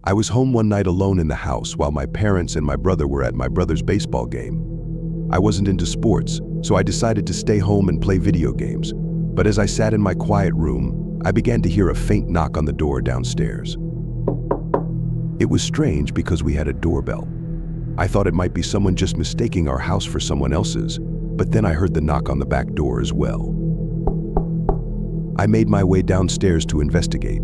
I was home one night alone in the house while my parents and my brother were at my brother's baseball game. I wasn't into sports, so I decided to stay home and play video games. But as I sat in my quiet room, I began to hear a faint knock on the door downstairs. It was strange because we had a doorbell. I thought it might be someone just mistaking our house for someone else's, but then I heard the knock on the back door as well. I made my way downstairs to investigate.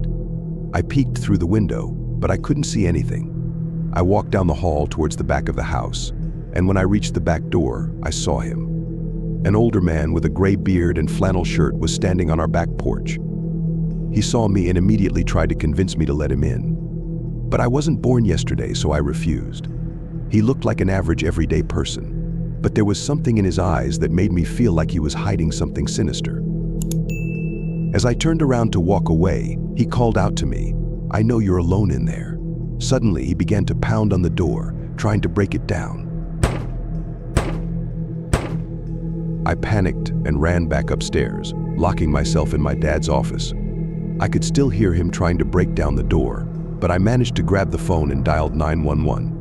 I peeked through the window, but I couldn't see anything. I walked down the hall towards the back of the house, and when I reached the back door, I saw him. An older man with a gray beard and flannel shirt was standing on our back porch. He saw me and immediately tried to convince me to let him in. But I wasn't born yesterday, so I refused. He looked like an average everyday person, but there was something in his eyes that made me feel like he was hiding something sinister. As I turned around to walk away, he called out to me, "I know you're alone in there." Suddenly, he began to pound on the door, trying to break it down. I panicked and ran back upstairs, locking myself in my dad's office. I could still hear him trying to break down the door, but I managed to grab the phone and dialed 911.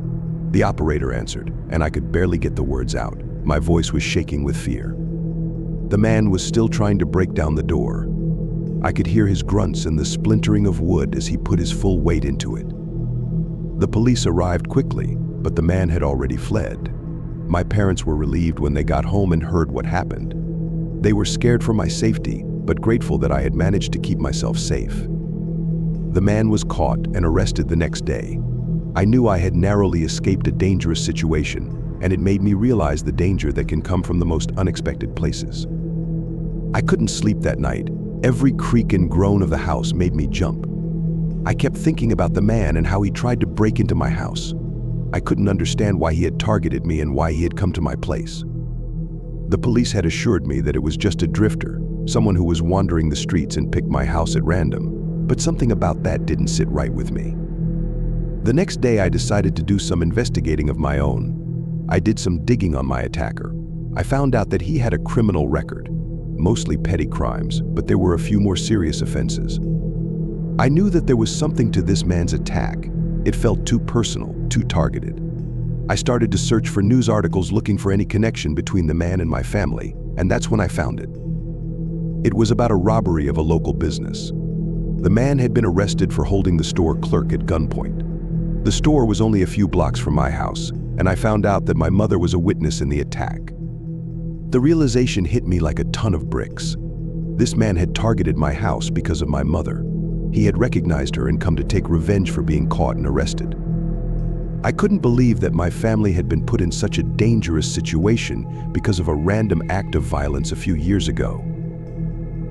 The operator answered, and I could barely get the words out. My voice was shaking with fear. The man was still trying to break down the door. I could hear his grunts and the splintering of wood as he put his full weight into it. The police arrived quickly, but the man had already fled. My parents were relieved when they got home and heard what happened. They were scared for my safety, but grateful that I had managed to keep myself safe. The man was caught and arrested the next day. I knew I had narrowly escaped a dangerous situation, and it made me realize the danger that can come from the most unexpected places. I couldn't sleep that night. Every creak and groan of the house made me jump. I kept thinking about the man and how he tried to break into my house. I couldn't understand why he had targeted me and why he had come to my place. The police had assured me that it was just a drifter, someone who was wandering the streets and picked my house at random, but something about that didn't sit right with me. The next day, I decided to do some investigating of my own. I did some digging on my attacker. I found out that he had a criminal record, mostly petty crimes, but there were a few more serious offenses. I knew that there was something to this man's attack. It felt too personal, too targeted. I started to search for news articles looking for any connection between the man and my family, and that's when I found it. It was about a robbery of a local business. The man had been arrested for holding the store clerk at gunpoint. The store was only a few blocks from my house, and I found out that my mother was a witness in the attack. The realization hit me like a ton of bricks. This man had targeted my house because of my mother. He had recognized her and come to take revenge for being caught and arrested. I couldn't believe that my family had been put in such a dangerous situation because of a random act of violence a few years ago.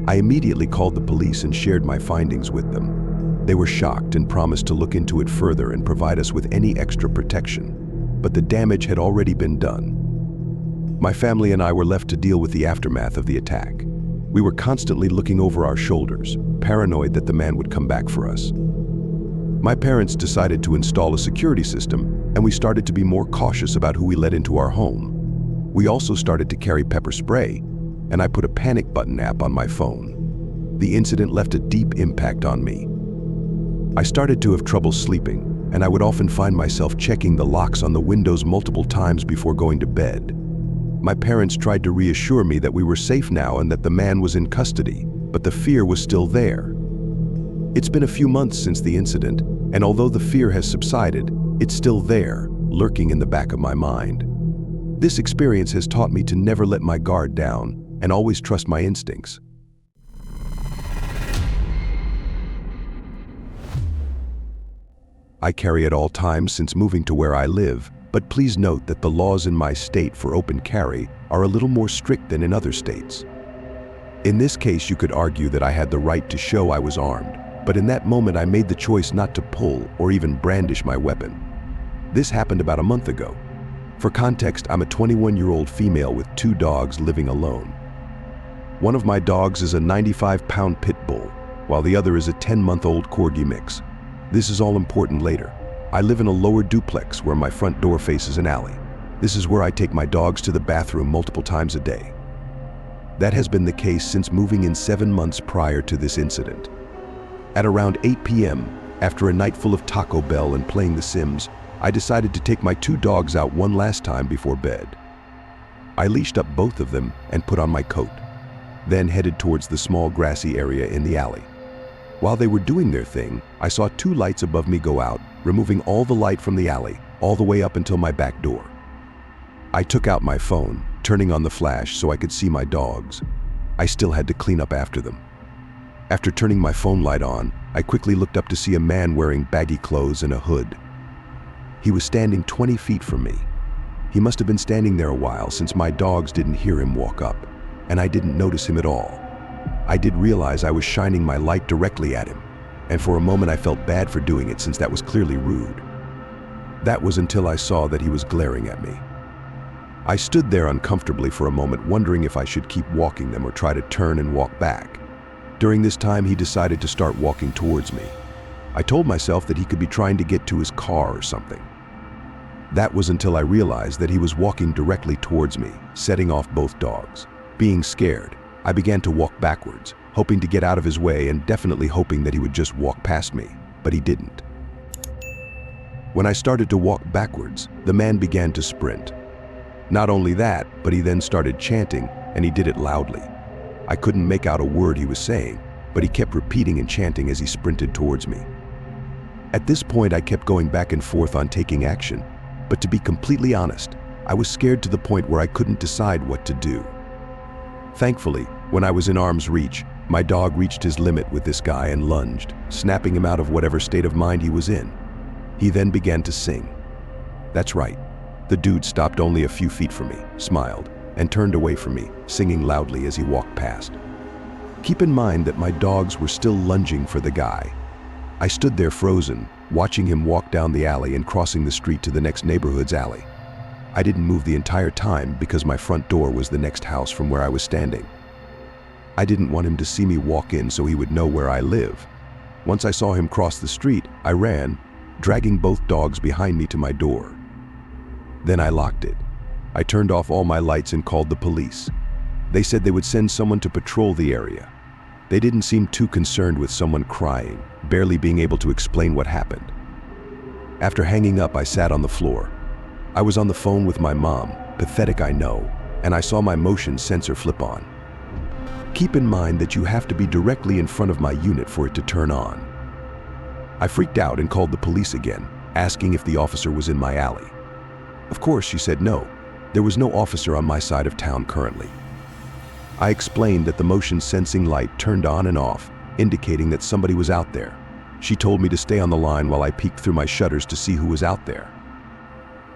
I immediately called the police and shared my findings with them. They were shocked and promised to look into it further and provide us with any extra protection. But the damage had already been done. My family and I were left to deal with the aftermath of the attack. We were constantly looking over our shoulders, paranoid that the man would come back for us. My parents decided to install a security system, and we started to be more cautious about who we let into our home. We also started to carry pepper spray, and I put a panic button app on my phone. The incident left a deep impact on me. I started to have trouble sleeping, and I would often find myself checking the locks on the windows multiple times before going to bed. My parents tried to reassure me that we were safe now and that the man was in custody, but the fear was still there. It's been a few months since the incident, and although the fear has subsided, it's still there, lurking in the back of my mind. This experience has taught me to never let my guard down and always trust my instincts. I carry at all times since moving to where I live, but please note that the laws in my state for open carry are a little more strict than in other states. In this case, you could argue that I had the right to show I was armed, but in that moment I made the choice not to pull or even brandish my weapon. This happened about a month ago. For context, I'm a 21-year-old female with 2 dogs living alone. One of my dogs is a 95-pound pit bull, while the other is a 10-month-old corgi mix. This is all important later. I live in a lower duplex where my front door faces an alley. This is where I take my dogs to the bathroom multiple times a day. That has been the case since moving in 7 months prior to this incident. At around 8 p.m., After a night full of Taco Bell and playing The Sims, I decided to take my 2 dogs out one last time before bed. I leashed up both of them and put on my coat, then headed towards the small grassy area in the alley. While they were doing their thing, I saw 2 lights above me go out, removing all the light from the alley, all the way up until my back door. I took out my phone, turning on the flash so I could see my dogs. I still had to clean up after them. After turning my phone light on, I quickly looked up to see a man wearing baggy clothes and a hood. He was standing 20 feet from me. He must have been standing there a while since my dogs didn't hear him walk up, and I didn't notice him at all. I did realize I was shining my light directly at him, and for a moment I felt bad for doing it since that was clearly rude. That was until I saw that he was glaring at me. I stood there uncomfortably for a moment, wondering if I should keep walking them or try to turn and walk back. During this time, he decided to start walking towards me. I told myself that he could be trying to get to his car or something. That was until I realized that he was walking directly towards me, setting off both dogs. Being scared, I began to walk backwards, hoping to get out of his way and definitely hoping that he would just walk past me, but he didn't. When I started to walk backwards, the man began to sprint. Not only that, but he then started chanting, and he did it loudly. I couldn't make out a word he was saying, but he kept repeating and chanting as he sprinted towards me. At this point, I kept going back and forth on taking action, but to be completely honest, I was scared to the point where I couldn't decide what to do. Thankfully, when I was in arm's reach, my dog reached his limit with this guy and lunged, snapping him out of whatever state of mind he was in. He then began to sing. That's right. The dude stopped only a few feet from me, smiled, and turned away from me, singing loudly as he walked past. Keep in mind that my dogs were still lunging for the guy. I stood there frozen, watching him walk down the alley and crossing the street to the next neighborhood's alley. I didn't move the entire time because my front door was the next house from where I was standing. I didn't want him to see me walk in so he would know where I live. Once I saw him cross the street, I ran, dragging both dogs behind me to my door. Then I locked it. I turned off all my lights and called the police. They said they would send someone to patrol the area. They didn't seem too concerned with someone crying, barely being able to explain what happened. After hanging up, I sat on the floor. I was on the phone with my mom, pathetic I know, and I saw my motion sensor flip on. Keep in mind that you have to be directly in front of my unit for it to turn on. I freaked out and called the police again, asking if the officer was in my alley. Of course, she said no. There was no officer on my side of town currently. I explained that the motion sensing light turned on and off, indicating that somebody was out there. She told me to stay on the line while I peeked through my shutters to see who was out there.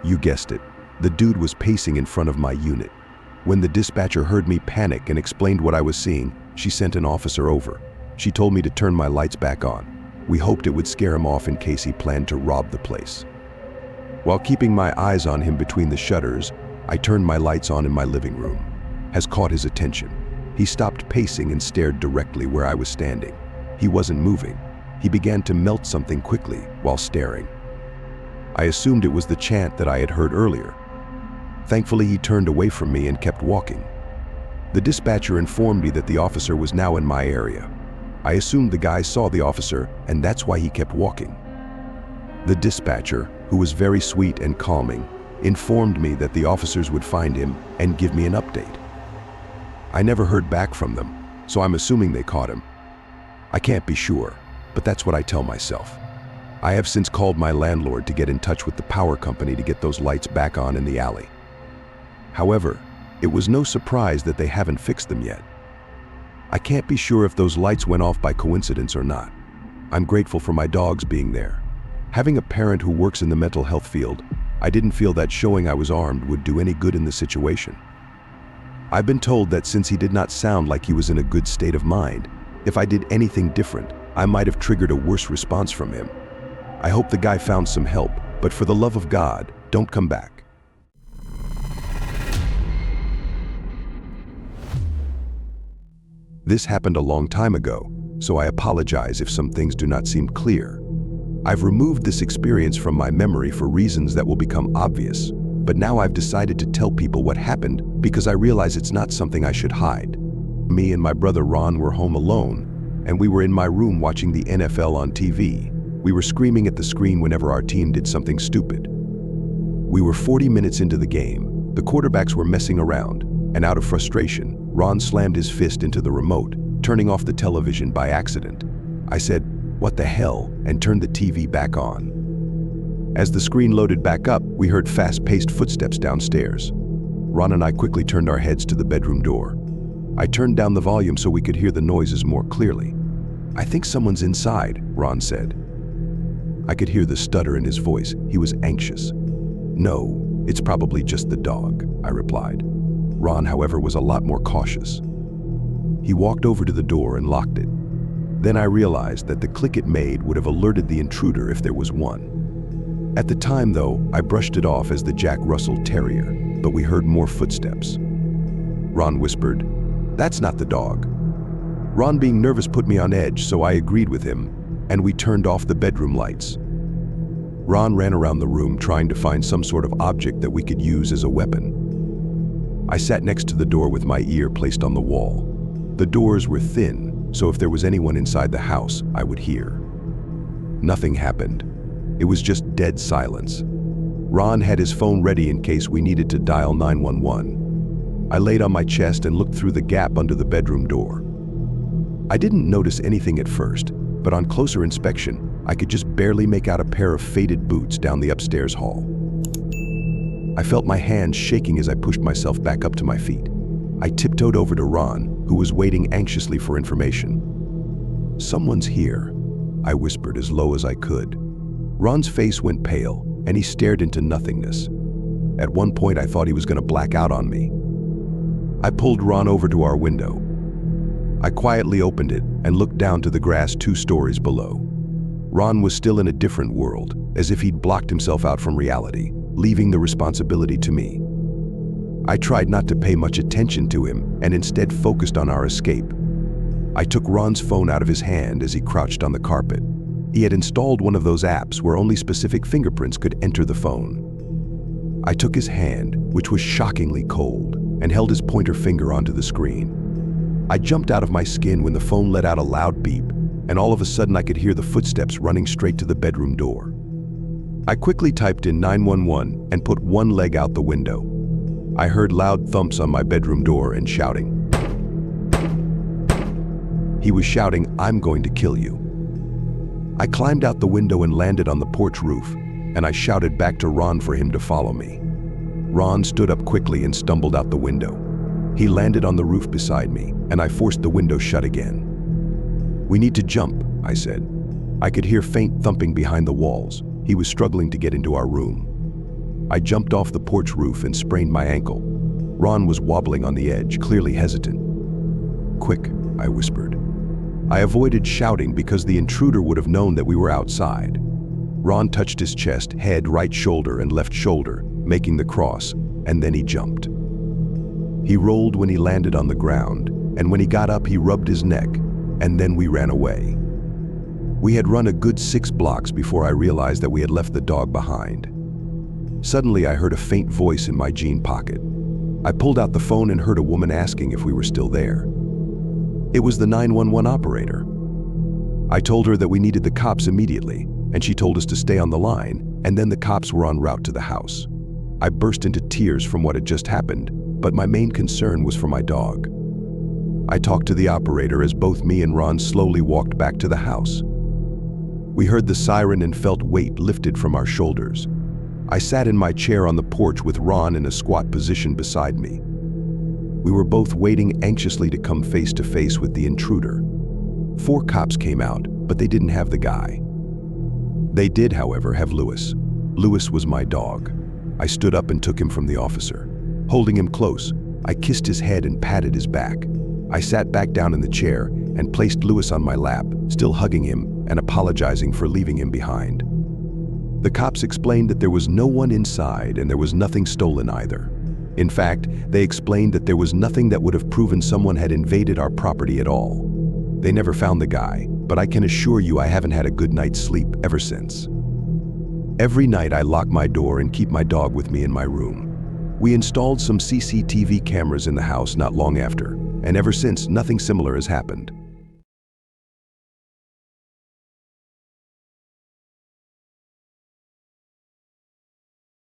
You guessed it, the dude was pacing in front of my unit. When the dispatcher heard me panic and explained what I was seeing, she sent an officer over. She told me to turn my lights back on. We hoped it would scare him off in case he planned to rob the place. While keeping my eyes on him between the shutters, I turned my lights on in my living room. Has caught his attention. He stopped pacing and stared directly where I was standing. He wasn't moving. He began to melt something quickly while staring. I assumed it was the chant that I had heard earlier. Thankfully, he turned away from me and kept walking. The dispatcher informed me that the officer was now in my area. I assumed the guy saw the officer, and that's why he kept walking. The dispatcher, who was very sweet and calming, informed me that the officers would find him and give me an update. I never heard back from them, so I'm assuming they caught him. I can't be sure, but that's what I tell myself. I have since called my landlord to get in touch with the power company to get those lights back on in the alley. However, it was no surprise that they haven't fixed them yet. I can't be sure if those lights went off by coincidence or not. I'm grateful for my dogs being there. Having a parent who works in the mental health field, I didn't feel that showing I was armed would do any good in the situation. I've been told that since he did not sound like he was in a good state of mind, if I did anything different, I might have triggered a worse response from him. I hope the guy found some help, but for the love of God, don't come back. This happened a long time ago, so I apologize if some things do not seem clear. I've removed this experience from my memory for reasons that will become obvious, but now I've decided to tell people what happened because I realize it's not something I should hide. Me and my brother Ron were home alone, and we were in my room watching the NFL on TV. We were screaming at the screen whenever our team did something stupid. We were 40 minutes into the game. The quarterbacks were messing around, and out of frustration, Ron slammed his fist into the remote, turning off the television by accident. I said, "What the hell?" and turned the TV back on. As the screen loaded back up, we heard fast-paced footsteps downstairs. Ron and I quickly turned our heads to the bedroom door. I turned down the volume so we could hear the noises more clearly. "I think someone's inside," Ron said. I could hear the stutter in his voice. He was anxious. "No, it's probably just the dog," I replied. Ron, however, was a lot more cautious. He walked over to the door and locked it. Then I realized that the click it made would have alerted the intruder if there was one. At the time, though, I brushed it off as the Jack Russell Terrier, but we heard more footsteps. Ron whispered, "That's not the dog." Ron, being nervous, put me on edge, so I agreed with him, and we turned off the bedroom lights. Ron ran around the room trying to find some sort of object that we could use as a weapon. I sat next to the door with my ear placed on the wall. The doors were thin, so if there was anyone inside the house, I would hear. Nothing happened. It was just dead silence. Ron had his phone ready in case we needed to dial 911. I laid on my chest and looked through the gap under the bedroom door. I didn't notice anything at first, but on closer inspection, I could just barely make out a pair of faded boots down the upstairs hall. I felt my hands shaking as I pushed myself back up to my feet. I tiptoed over to Ron, who was waiting anxiously for information. "Someone's here," I whispered as low as I could. Ron's face went pale, and he stared into nothingness. At one point, I thought he was going to black out on me. I pulled Ron over to our window. I quietly opened it and looked down to the grass 2 stories below. Ron was still in a different world, as if he'd blocked himself out from reality, leaving the responsibility to me. I tried not to pay much attention to him and instead focused on our escape. I took Ron's phone out of his hand as he crouched on the carpet. He had installed one of those apps where only specific fingerprints could enter the phone. I took his hand, which was shockingly cold, and held his pointer finger onto the screen. I jumped out of my skin when the phone let out a loud beep, and all of a sudden I could hear the footsteps running straight to the bedroom door. I quickly typed in 911 and put one leg out the window. I heard loud thumps on my bedroom door and shouting. He was shouting, "I'm going to kill you." I climbed out the window and landed on the porch roof, and I shouted back to Ron for him to follow me. Ron stood up quickly and stumbled out the window. He landed on the roof beside me, and I forced the window shut again. "We need to jump," I said. I could hear faint thumping behind the walls. He was struggling to get into our room. I jumped off the porch roof and sprained my ankle. Ron was wobbling on the edge, clearly hesitant. "Quick," I whispered. I avoided shouting because the intruder would have known that we were outside. Ron touched his chest, head, right shoulder, and left shoulder, making the cross, and then he jumped. He rolled when he landed on the ground, and when he got up, he rubbed his neck, and then we ran away. We had run a good 6 blocks before I realized that we had left the dog behind. Suddenly, I heard a faint voice in my jean pocket. I pulled out the phone and heard a woman asking if we were still there. It was the 911 operator. I told her that we needed the cops immediately, and she told us to stay on the line, and then the cops were en route to the house. I burst into tears from what had just happened, but my main concern was for my dog. I talked to the operator as both me and Ron slowly walked back to the house. We heard the siren and felt weight lifted from our shoulders. I sat in my chair on the porch with Ron in a squat position beside me. We were both waiting anxiously to come face to face with the intruder. 4 cops came out, but they didn't have the guy. They did, however, have Lewis. Lewis was my dog. I stood up and took him from the officer. Holding him close, I kissed his head and patted his back. I sat back down in the chair and placed Lewis on my lap, still hugging him and apologizing for leaving him behind. The cops explained that there was no one inside and there was nothing stolen either. In fact, they explained that there was nothing that would have proven someone had invaded our property at all. They never found the guy, but I can assure you I haven't had a good night's sleep ever since. Every night I lock my door and keep my dog with me in my room. We installed some CCTV cameras in the house not long after, and ever since nothing similar has happened.